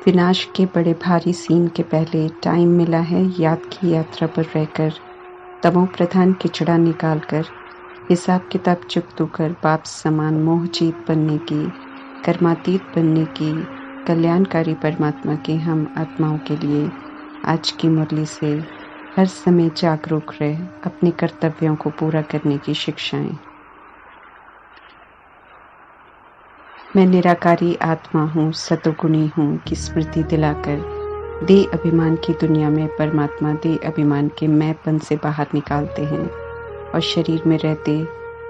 विनाश के बड़े भारी सीन के पहले टाइम मिला है याद की यात्रा पर रहकर, तमो प्रधान किचड़ा निकालकर, हिसाब किताब चुकतू कर बाप समान मोहजीत बनने की, कर्मातीत बनने की, कल्याणकारी परमात्मा के हम आत्माओं के लिए आज की मुरली से हर समय जागरूक रहे अपने कर्तव्यों को पूरा करने की शिक्षाएं। मैं निराकारी आत्मा हूँ, सतोगुणी हूँ की स्मृति दिलाकर देह अभिमान की दुनिया में परमात्मा देह अभिमान के मैंपन से बाहर निकालते हैं और शरीर में रहते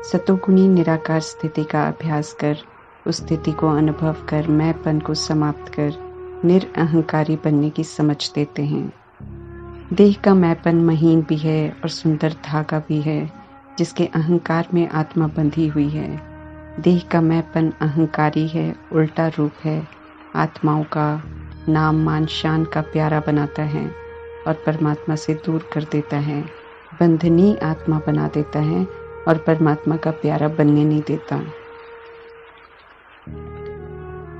सतोगुणी निराकार स्थिति का अभ्यास कर उस स्थिति को अनुभव कर मैंपन को समाप्त कर निरअहंकारी बनने की समझ देते हैं। देह का मैंपन महीन भी है और सुंदर धागा भी है जिसके अहंकार में आत्मा बंधी हुई है। देह का मैंपन अहंकारी है, उल्टा रूप है, आत्माओं का नाम मान शान का प्यारा बनाता है और परमात्मा से दूर कर देता है, बंधनी आत्मा बना देता है और परमात्मा का प्यारा बनने नहीं देता।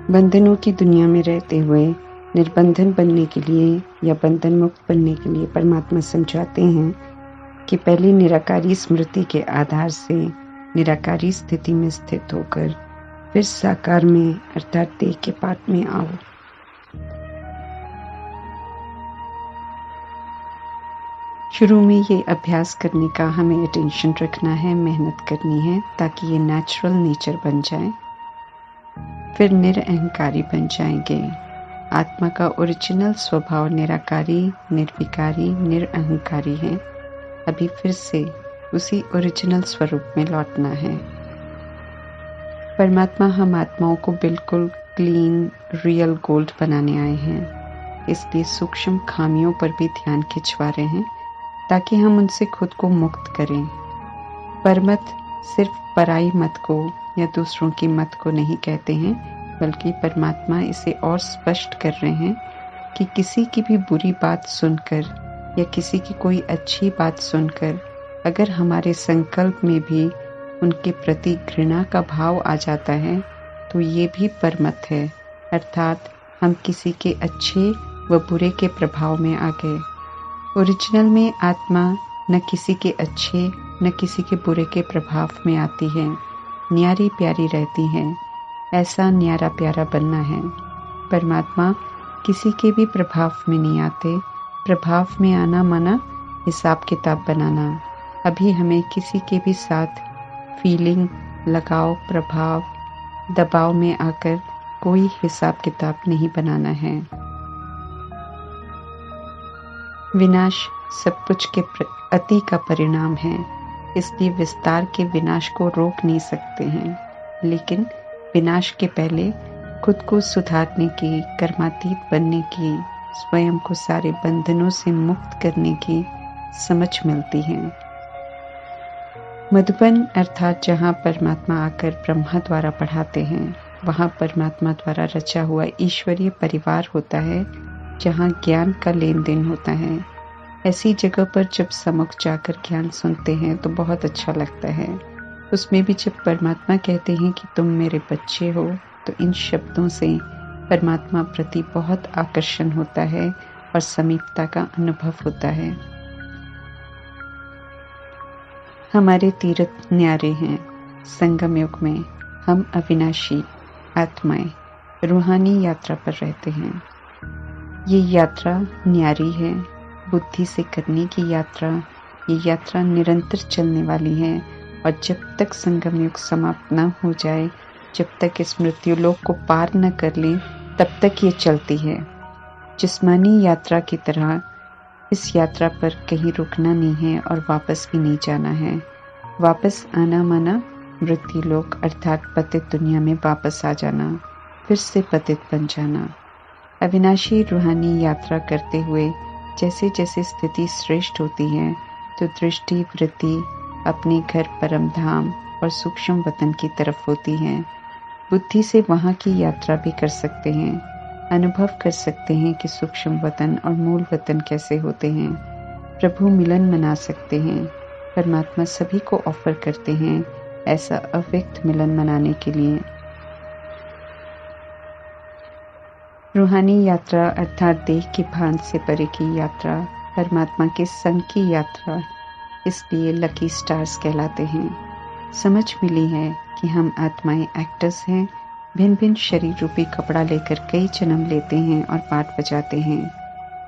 बंधनों की दुनिया में रहते हुए निर्बंधन बनने के लिए या बंधन मुक्त बनने के लिए परमात्मा समझाते हैं कि पहले निराकारी स्मृति के आधार से निराकारी स्थिति में स्थित होकर फिर साकार में अर्थात देह के पाठ में आओ। शुरू में ये अभ्यास करने का हमें अटेंशन रखना है, मेहनत करनी है ताकि ये नेचुरल नेचर बन जाए, फिर निरअहंकारी बन जाएंगे। आत्मा का ओरिजिनल स्वभाव निराकारी, निर्विकारी, निरअहंकारी है। अभी फिर से उसी ओरिजिनल स्वरूप में लौटना है। परमात्मा हम आत्माओं को बिल्कुल क्लीन रियल गोल्ड बनाने आए हैं, इसलिए सूक्ष्म खामियों पर भी ध्यान खिंचवा रहे हैं ताकि हम उनसे खुद को मुक्त करें। परमत सिर्फ पराई मत को या दूसरों की मत को नहीं कहते हैं, बल्कि परमात्मा इसे और स्पष्ट कर रहे हैं कि किसी की भी बुरी बात सुनकर या किसी की कोई अच्छी बात सुनकर अगर हमारे संकल्प में भी उनके प्रति घृणा का भाव आ जाता है तो ये भी परमत है, अर्थात हम किसी के अच्छे व बुरे के प्रभाव में आ गए। ओरिजिनल में आत्मा न किसी के अच्छे न किसी के बुरे के प्रभाव में आती है, न्यारी प्यारी रहती है। ऐसा न्यारा प्यारा बनना है। परमात्मा किसी के भी प्रभाव में नहीं आते। प्रभाव में आना माना हिसाब किताब बनाना। अभी हमें किसी के भी साथ फीलिंग, लगाव, प्रभाव, दबाव में आकर कोई हिसाब किताब नहीं बनाना है। विनाश सब कुछ के अति का परिणाम है, इसलिए विस्तार के विनाश को रोक नहीं सकते हैं, लेकिन विनाश के पहले खुद को सुधारने की, कर्मातीत बनने की, स्वयं को सारे बंधनों से मुक्त करने की समझ मिलती है। मधुबन अर्थात जहाँ परमात्मा आकर ब्रह्मा द्वारा पढ़ाते हैं, वहाँ परमात्मा द्वारा रचा हुआ ईश्वरीय परिवार होता है, जहाँ ज्ञान का लेन देन होता है। ऐसी जगह पर जब सम्मुख जाकर ज्ञान सुनते हैं तो बहुत अच्छा लगता है। उसमें भी जब परमात्मा कहते हैं कि तुम मेरे बच्चे हो, तो इन शब्दों से परमात्मा प्रति बहुत आकर्षण होता है और समीपता का अनुभव होता है। हमारे तीर्थ न्यारे हैं। संगम युग में हम अविनाशी आत्माएं रूहानी यात्रा पर रहते हैं। ये यात्रा न्यारी है, बुद्धि से करने की यात्रा। ये यात्रा निरंतर चलने वाली है और जब तक संगम युग समाप्त न हो जाए, जब तक इस मृत्यु लोक को पार न कर लें, तब तक ये चलती है। जिस्मानी यात्रा की तरह इस यात्रा पर कहीं रुकना नहीं है और वापस भी नहीं जाना है। वापस आना माना मृत्यु लोक अर्थात पतित दुनिया में वापस आ जाना, फिर से पतित बन जाना। अविनाशी रूहानी यात्रा करते हुए जैसे जैसे स्थिति श्रेष्ठ होती है, तो दृष्टि वृत्ति अपने घर परम धाम और सूक्ष्म वतन की तरफ होती है। बुद्धि से वहाँ की यात्रा भी कर सकते हैं, अनुभव कर सकते हैं कि सूक्ष्म वतन और मूल वतन कैसे होते हैं। प्रभु मिलन मना सकते हैं। परमात्मा सभी को ऑफर करते हैं ऐसा अव्यक्त मिलन मनाने के लिए। रूहानी यात्रा अर्थात देह की भान से परे की यात्रा, परमात्मा के संग की यात्रा, इसलिए लकी स्टार्स कहलाते हैं। समझ मिली है कि हम आत्माएं एक्टर्स हैं, भिन्न भिन्न शरीर रूपी कपड़ा लेकर कई जन्म लेते हैं और पाठ बजाते हैं।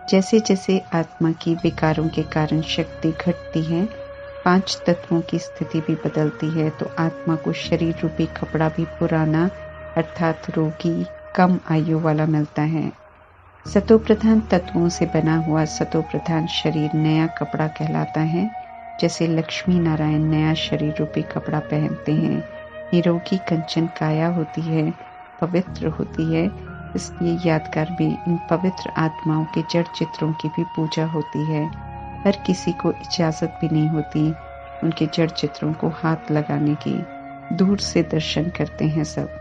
जैसे जैसे आत्मा की विकारों के कारण शक्ति घटती है, 5 तत्वों की स्थिति भी बदलती है, तो आत्मा को शरीर रूपी कपड़ा भी पुराना अर्थात रोगी, कम आयु वाला मिलता है। सतोप्रधान तत्वों से बना हुआ सतोप्रधान शरीर नया कपड़ा कहलाता है। जैसे लक्ष्मी नारायण नया शरीर रूपी कपड़ा पहनते हैं। निरोगी कंचन काया होती है, पवित्र होती है, इसलिए यादगार में इन पवित्र आत्माओं के जड़ चित्रों की भी पूजा होती है। हर किसी को इजाजत भी नहीं होती उनके जड़ चित्रों को हाथ लगाने की, दूर से दर्शन करते हैं सब।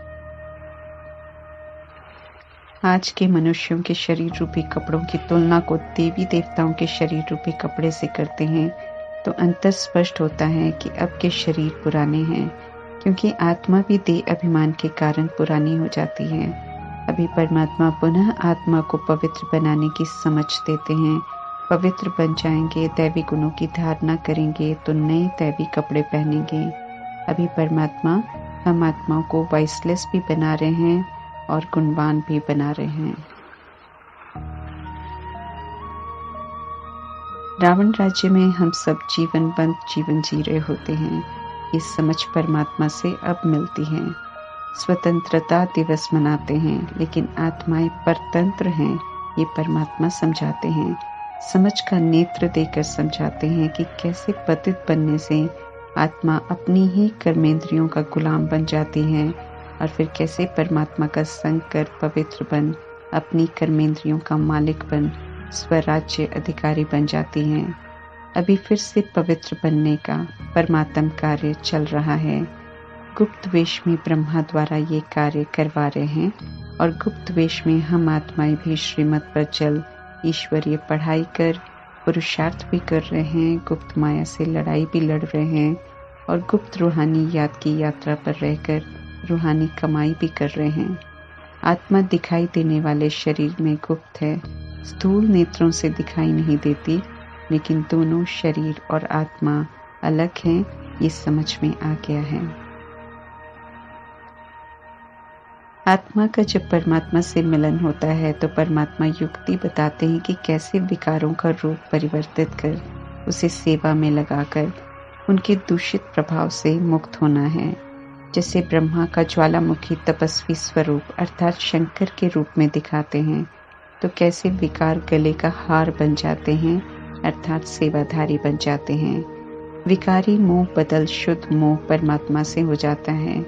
आज के मनुष्यों के शरीर रूपी कपड़ों की तुलना को देवी देवताओं के शरीर रूपी कपड़े से करते हैं, तो अंतर स्पष्ट होता है कि अब के शरीर पुराने हैं, क्योंकि आत्मा भी देह अभिमान के कारण पुरानी हो जाती है। अभी परमात्मा पुनः आत्मा को पवित्र बनाने की समझ देते हैं। पवित्र बन जाएंगे, दैवी गुणों की धारणा करेंगे तो नए दैवी कपड़े पहनेंगे। अभी परमात्मा हम आत्माओं को वाइसलेस भी बना रहे हैं और गुणवान भी बना रहे हैं। रावण राज्य में हम सब जीवनबंद जीवन जी रहे होते हैं। ये समझ परमात्मा से अब मिलती है। स्वतंत्रता दिवस मनाते हैं, लेकिन आत्माएं परतंत्र हैं, ये परमात्मा समझाते हैं। समझ का नेत्र देकर समझाते हैं कि कैसे पतित बनने से आत्मा अपनी ही कर्मेंद्रियों का गुलाम बन जाती है और फिर कैसे परमात्मा का संग कर पवित्र बन अपनी कर्मेंद्रियों का मालिक बन स्वराज्य अधिकारी बन जाती हैं। अभी फिर से पवित्र बनने का परमात्म कार्य चल रहा है। गुप्त वेश में ब्रह्मा द्वारा ये कार्य करवा रहे हैं और गुप्त वेश में हम आत्माएं भी श्रीमत पर चल ईश्वरीय पढ़ाई कर पुरुषार्थ भी कर रहे हैं, गुप्त माया से लड़ाई भी लड़ रहे हैं और गुप्त रूहानी याद की यात्रा पर रहकर रूहानी कमाई भी कर रहे हैं। आत्मा दिखाई देने वाले शरीर में गुप्त है, स्थूल नेत्रों से दिखाई नहीं देती, लेकिन दोनों शरीर और आत्मा अलग हैं, ये समझ में आ गया है। आत्मा का जब परमात्मा से मिलन होता है तो परमात्मा युक्ति बताते हैं कि कैसे विकारों का रूप परिवर्तित कर उसे सेवा में लगाकर उनके दूषित प्रभाव से मुक्त होना है। जैसे ब्रह्मा का ज्वालामुखी तपस्वी स्वरूप अर्थात शंकर के रूप में दिखाते हैं, तो कैसे विकार गले का हार बन जाते हैं अर्थात सेवाधारी बन जाते हैं। विकारी मोह बदल शुद्ध मोह परमात्मा से हो जाता है।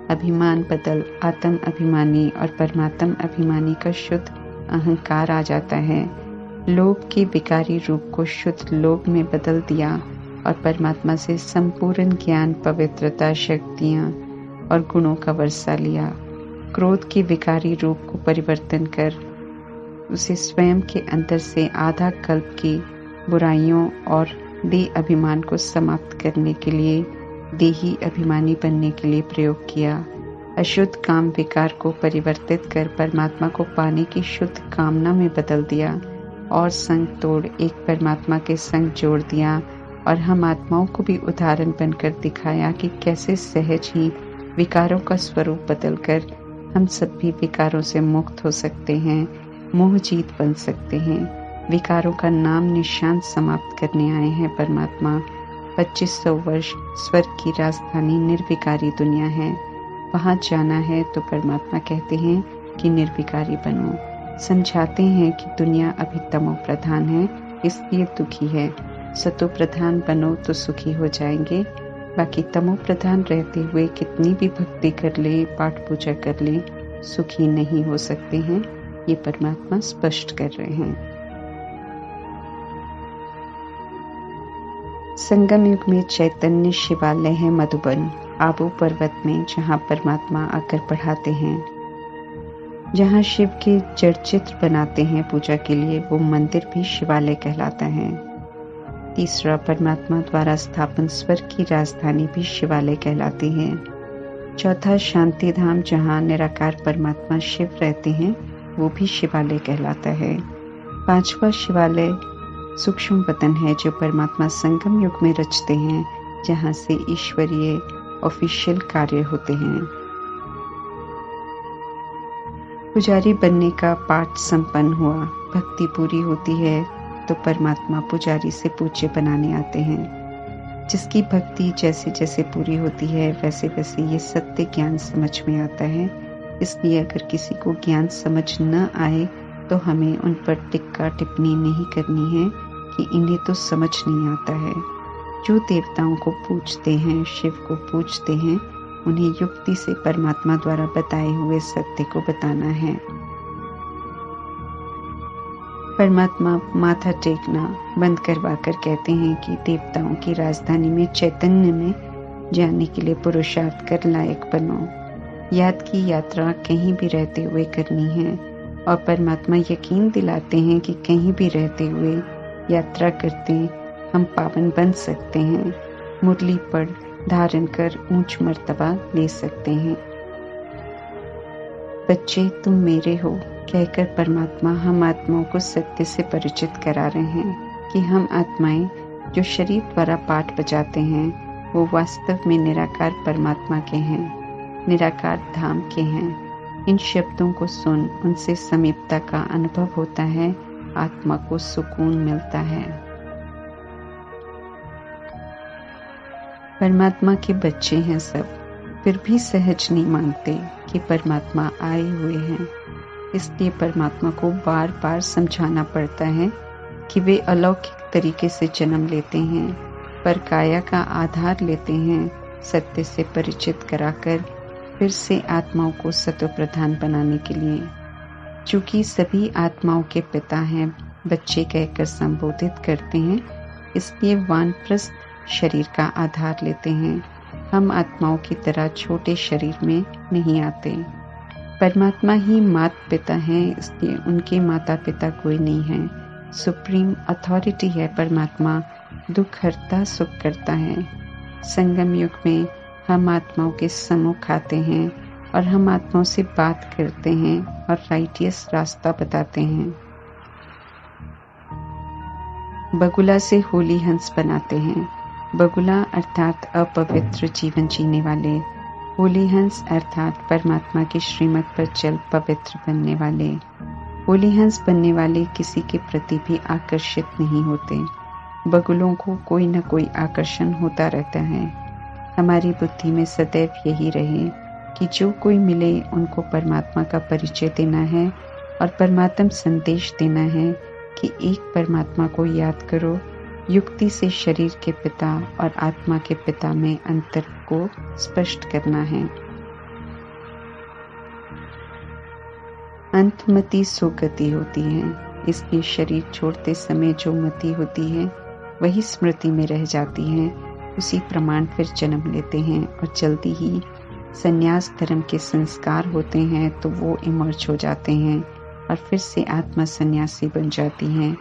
अभिमान बदल आत्म अभिमानी और परमात्म अभिमानी का शुद्ध अहंकार आ जाता है। लोभ के विकारी रूप को शुद्ध लोभ में बदल दिया और परमात्मा से संपूर्ण ज्ञान, पवित्रता, शक्तियाँ और गुणों का वर्षा लिया। क्रोध के विकारी रूप को परिवर्तन कर उसे स्वयं के अंदर से आधा कल्प की बुराइयों और देह अभिमान को समाप्त करने के लिए, देही अभिमानी बनने के लिए प्रयोग किया। अशुद्ध काम विकार को परिवर्तित कर परमात्मा को पाने की शुद्ध कामना में बदल दिया और संग तोड़ एक परमात्मा के संग जोड़ दिया। और हम आत्माओं को भी उदाहरण बनकर दिखाया कि कैसे सहज ही विकारों का स्वरूप बदलकर हम सब भी विकारों से मुक्त हो सकते हैं, मोह जीत बन सकते हैं। विकारों का नाम निशान समाप्त करने आए हैं परमात्मा। 2500 वर्ष स्वर्ग की राजधानी निर्विकारी दुनिया है, वहां जाना है तो परमात्मा कहते हैं कि निर्विकारी बनो। समझाते हैं कि दुनिया अभी तमो प्रधान है, इसलिए दुखी है। सतो प्रधान बनो तो सुखी हो जाएंगे। बाकी तमो प्रधान रहते हुए कितनी भी भक्ति कर ले, पाठ पूजा कर ले, सुखी नहीं हो सकते हैं, ये परमात्मा स्पष्ट कर रहे हैं। संगम युग में चैतन्य शिवालय है मधुबन, आबू पर्वत में, जहाँ परमात्मा आकर पढ़ाते हैं, जहाँ शिव के जड़ चित्र बनाते हैं पूजा के लिए, वो मंदिर भी शिवालय कहलाता है। तीसरा, परमात्मा द्वारा स्थापन स्वर्ग की राजधानी भी शिवालय कहलाती है। चौथा, शांति धाम, जहाँ निराकार परमात्मा शिव रहते हैं, वो भी शिवालय कहलाता है। 5वां शिवालय सूक्ष्म वतन है जो परमात्मा संगम युग में रचते हैं, जहाँ से ईश्वरीय ऑफिशियल कार्य होते हैं। पुजारी बनने का पाठ संपन्न हुआ, भक्ति पूरी होती है तो परमात्मा पुजारी से पूज्य बनाने आते हैं। जिसकी भक्ति जैसे जैसे पूरी होती है वैसे वैसे ये सत्य ज्ञान समझ में आता है। इसलिए अगर किसी को ज्ञान समझ न आए तो हमें उन पर टिक्का टिप्पणी नहीं करनी है कि इन्हें तो समझ नहीं आता है। जो देवताओं को पूजते हैं, शिव को पूजते हैं, उन्हें युक्ति से परमात्मा द्वारा बताए हुए सत्य को बताना है। परमात्मा माथा टेकना बंद करवाकर कहते हैं कि देवताओं की राजधानी में चैतन्य में जाने के लिए पुरुषार्थ कर लायक बनो। याद की यात्रा कहीं भी रहते हुए करनी है और परमात्मा यकीन दिलाते हैं कि कहीं भी रहते हुए यात्रा करते हम पावन बन सकते हैं, मुरली पढ़ धारण कर ऊंच मर्तबा ले सकते हैं। बच्चे तुम मेरे हो कहकर परमात्मा हम आत्माओं को सत्य से परिचित करा रहे हैं कि हम आत्माएं जो शरीर द्वारा पाठ बजाते हैं वो वास्तव में निराकार परमात्मा के हैं, निराकार धाम के हैं। इन शब्दों को सुन उनसे समीपता का अनुभव होता है, आत्मा को सुकून मिलता है। परमात्मा के बच्चे हैं सब, फिर भी सहज नहीं मानते कि परमात्मा आए हुए हैं। इसलिए परमात्मा को बार बार समझाना पड़ता है कि वे अलौकिक तरीके से जन्म लेते हैं, पर काया का आधार लेते हैं, सत्य से परिचित कराकर फिर से आत्माओं को सत्व प्रधान बनाने के लिए। चूंकि सभी आत्माओं के पिता हैं, बच्चे कहकर संबोधित करते हैं, इसलिए वानप्रस्थ शरीर का आधार लेते हैं। हम आत्माओं की तरह छोटे शरीर में नहीं आते। परमात्मा ही माता पिता हैं, इसलिए उनके माता पिता कोई नहीं है। सुप्रीम अथॉरिटी है परमात्मा, दुख हरता सुख करता है। संगम युग में हम आत्माओं के सम्मुख आते हैं और हम आत्माओं से बात करते हैं और राइटियस रास्ता बताते हैं। बगुला से होली हंस बनाते हैं। बगुला अर्थात अपवित्र जीवन जीने वाले, होली हंस अर्थात परमात्मा के श्रीमत पर चल पवित्र बनने वाले। होली हंस बनने वाले किसी के प्रति भी आकर्षित नहीं होते। बगुलों को कोई न कोई आकर्षण होता रहता है। हमारी बुद्धि में सदैव यही रहे कि जो कोई मिले उनको परमात्मा का परिचय देना है और परमात्म संदेश देना है कि एक परमात्मा को याद करो। युक्ति से शरीर के पिता और आत्मा के पिता में अंतर को स्पष्ट करना है। अंतमति सुगति होती है, इसलिए शरीर छोड़ते समय जो मति होती है वही स्मृति में रह जाती है। उसी प्रमाण फिर जन्म लेते हैं और जल्दी ही संन्यास धर्म के संस्कार होते हैं तो वो इमर्ज हो जाते हैं और फिर से आत्मा सन्यासी बन जाती हैं।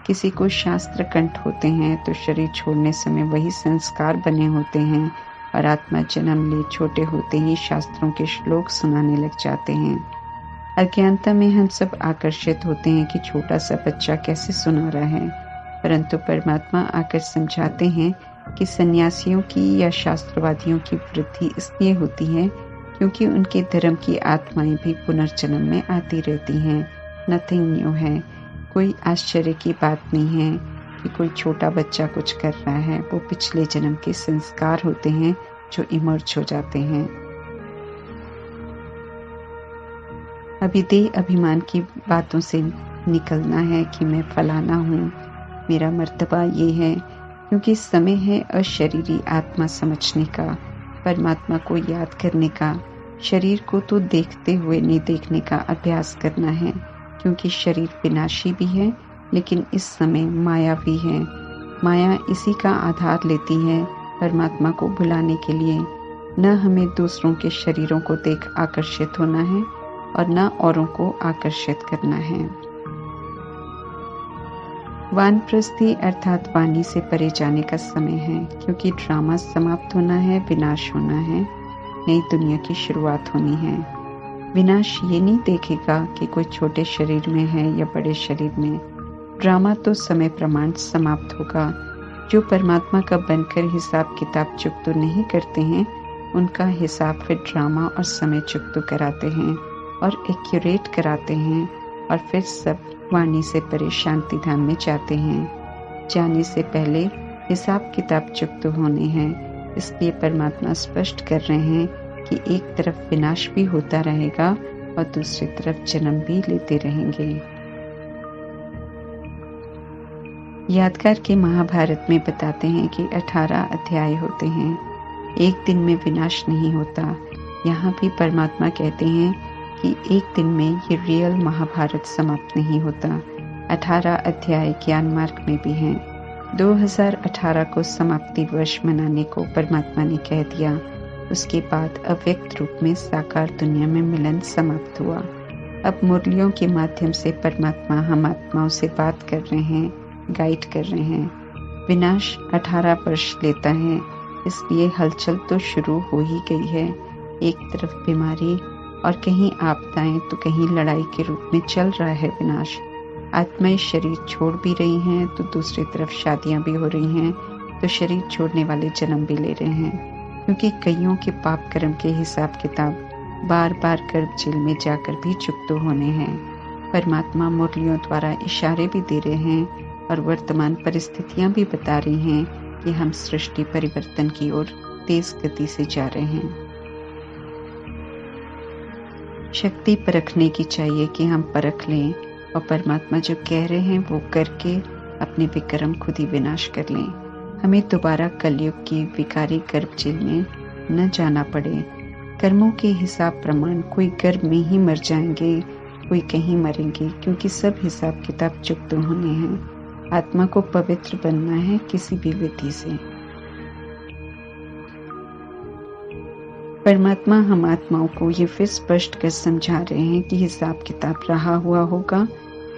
किसी को शास्त्र कंठ होते हैं तो शरीर छोड़ने समय वही संस्कार बने होते हैं और आत्मा जन्म ले छोटे होते ही शास्त्रों के श्लोक सुनाने लग जाते हैं। अज्ञानता में हम सब आकर्षित होते हैं कि छोटा सा बच्चा कैसे सुना रहा है, परंतु परमात्मा आकर समझाते हैं कि सन्यासियों की या शास्त्रवादियों की वृद्धि इसलिए होती है क्योंकि उनके धर्म की आत्माएं भी पुनर्जन्म में आती रहती हैं। नथिंग न्यू है, कोई आश्चर्य की बात नहीं है कि कोई छोटा बच्चा कुछ कर रहा है। वो पिछले जन्म के संस्कार होते हैं जो इमर्ज हो जाते हैं। अभिदेय अभिमान की बातों से निकलना है कि मैं फलाना हूँ, मेरा मर्तबा ये है, क्योंकि समय है अशरीरी आत्मा समझने का, परमात्मा को याद करने का। शरीर को तो देखते हुए नहीं देखने का अभ्यास करना है, क्योंकि शरीर विनाशी भी है लेकिन इस समय माया भी है। माया इसी का आधार लेती है परमात्मा को भुलाने के लिए। न हमें दूसरों के शरीरों को देख आकर्षित होना है और न औरों को आकर्षित करना है। वानप्रस्थी अर्थात वाणी से परे जाने का समय है, क्योंकि ड्रामा समाप्त होना है, विनाश होना है, नई दुनिया की शुरुआत होनी है। विनाश ये नहीं देखेगा कि कोई छोटे शरीर में है या बड़े शरीर में। ड्रामा तो समय प्रमाण समाप्त होगा। जो परमात्मा का बनकर हिसाब किताब चुकतो नहीं करते हैं, उनका हिसाब फिर ड्रामा और समय चुकतो कराते हैं और एक्यूरेट कराते हैं, और फिर सब वाणी से परे शांति धाम में जाते हैं। जाने से पहले हिसाब किताब चुकतो होने हैं। इसलिए परमात्मा स्पष्ट कर रहे हैं कि एक तरफ विनाश भी होता रहेगा और दूसरी तरफ जन्म भी लेते रहेंगे। यादगार के महाभारत में बताते हैं कि 18 अध्याय होते हैं। एक दिन में विनाश नहीं होता। यहाँ भी परमात्मा कहते हैं कि एक दिन में ये रियल महाभारत समाप्त नहीं होता। 18 अध्याय ज्ञान मार्ग में भी हैं। 2018 को समाप्ति वर्ष मनाने को परमात्मा ने कह दिया। उसके बाद अव्यक्त रूप में साकार दुनिया में मिलन समाप्त हुआ। अब मुरलियों के माध्यम से परमात्मा हम आत्माओं से बात कर रहे हैं, गाइड कर रहे हैं। विनाश 18 वर्ष लेता है, इसलिए हलचल तो शुरू हो ही गई है। एक तरफ बीमारी और कहीं आपदाएं तो कहीं लड़ाई के रूप में चल रहा है विनाश। आत्माएं शरीर छोड़ भी रही हैं तो दूसरी तरफ शादियां भी हो रही हैं, तो शरीर छोड़ने वाले जन्म भी ले रहे हैं, क्योंकि कईयों के पाप कर्म के हिसाब किताब बार बार गर्भ जेल में जाकर भी चुकतो होने हैं। परमात्मा मुरलियों द्वारा इशारे भी दे रहे हैं और वर्तमान परिस्थितियां भी बता रही हैं कि हम सृष्टि परिवर्तन की ओर तेज गति से जा रहे हैं। शक्ति परखने की चाहिए कि हम परख लें, और परमात्मा जो कह रहे हैं वो करके अपने विक्रम खुद ही विनाश कर लें। हमें दोबारा कलयुग की विकारी गर्भ जेल में न जाना पड़े। कर्मों के हिसाब प्रमाण कोई गर्भ में ही मर जाएंगे, कोई कहीं मरेंगे, क्योंकि सब हिसाब किताब चुकतो होने हैं। आत्मा को पवित्र बनना है किसी भी विधि से। परमात्मा हम आत्माओं को ये फिर स्पष्ट कर समझा रहे हैं कि हिसाब किताब रहा हुआ होगा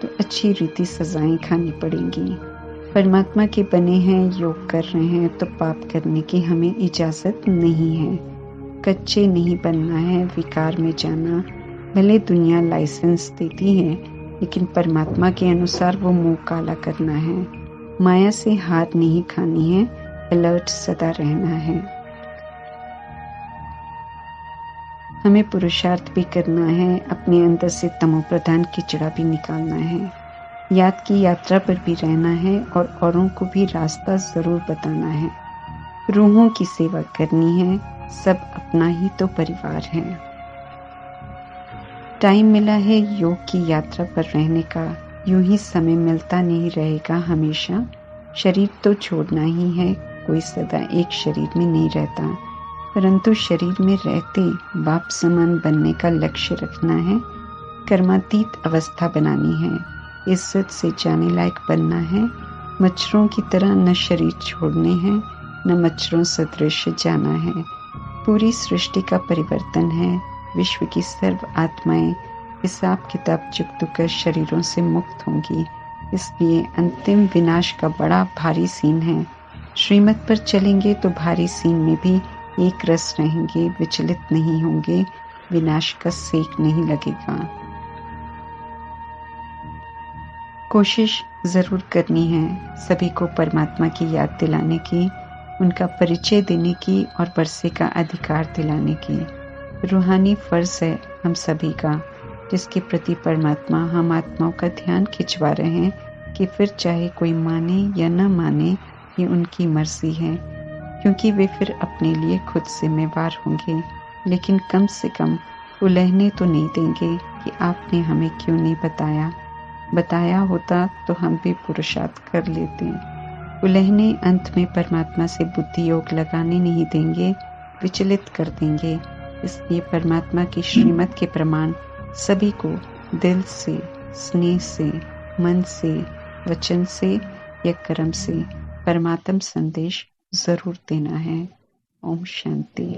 तो अच्छी रीति सजाएं खानी पड़ेंगी। परमात्मा के बने हैं, योग कर रहे हैं, तो पाप करने की हमें इजाजत नहीं है। कच्चे नहीं बनना है, विकार में जाना। भले दुनिया लाइसेंस देती है, लेकिन परमात्मा के अनुसार वो मुंह काला करना है। माया से हार नहीं खानी है, अलर्ट सदा रहना है। हमें पुरुषार्थ भी करना है, अपने अंदर से तमो प्रधान कीचड़ा भी निकालना है। याद की यात्रा पर भी रहना है और औरों को भी रास्ता जरूर बताना है। रूहों की सेवा करनी है, सब अपना ही तो परिवार है। टाइम मिला है योग की यात्रा पर रहने का, यूं ही समय मिलता नहीं रहेगा हमेशा। शरीर तो छोड़ना ही है, कोई सदा एक शरीर में नहीं रहता, परंतु शरीर में रहते बाप समान बनने का लक्ष्य रखना है। कर्मातीत अवस्था बनानी है, इज्जत से जाने लायक बनना है। मच्छरों की तरह न शरीर छोड़ने हैं, न मच्छरों सदृश जाना है। पूरी सृष्टि का परिवर्तन है। विश्व की सर्व आत्माएं हिसाब किताब चुकतो कर शरीरों से मुक्त होंगी। इसलिए अंतिम विनाश का बड़ा भारी सीन है। श्रीमत पर चलेंगे तो भारी सीन में भी एक रस रहेंगे, विचलित नहीं होंगे, विनाश का सेक नहीं लगेगा। कोशिश जरूर करनी है सभी को परमात्मा की याद दिलाने की, उनका परिचय देने की और वर्षे का अधिकार दिलाने की। रूहानी फर्ज है हम सभी का, जिसके प्रति परमात्मा हम आत्माओं का ध्यान खिंचवा रहे हैं कि फिर चाहे कोई माने या न माने, ये उनकी मर्जी है, क्योंकि वे फिर अपने लिए खुद जिम्मेवार होंगे। लेकिन कम से कम उलझने तो नहीं देंगे कि आपने हमें क्यों नहीं बताया होता तो हम भी पुरुषार्थ कर लेते। उलझने अंत में परमात्मा से बुद्धि योग लगाने नहीं देंगे, विचलित कर देंगे। इसलिए परमात्मा की श्रीमत के प्रमाण सभी को दिल से, स्नेह से, मन से, वचन से या कर्म से परमात्म संदेश जरूर देना है। ओम शांति।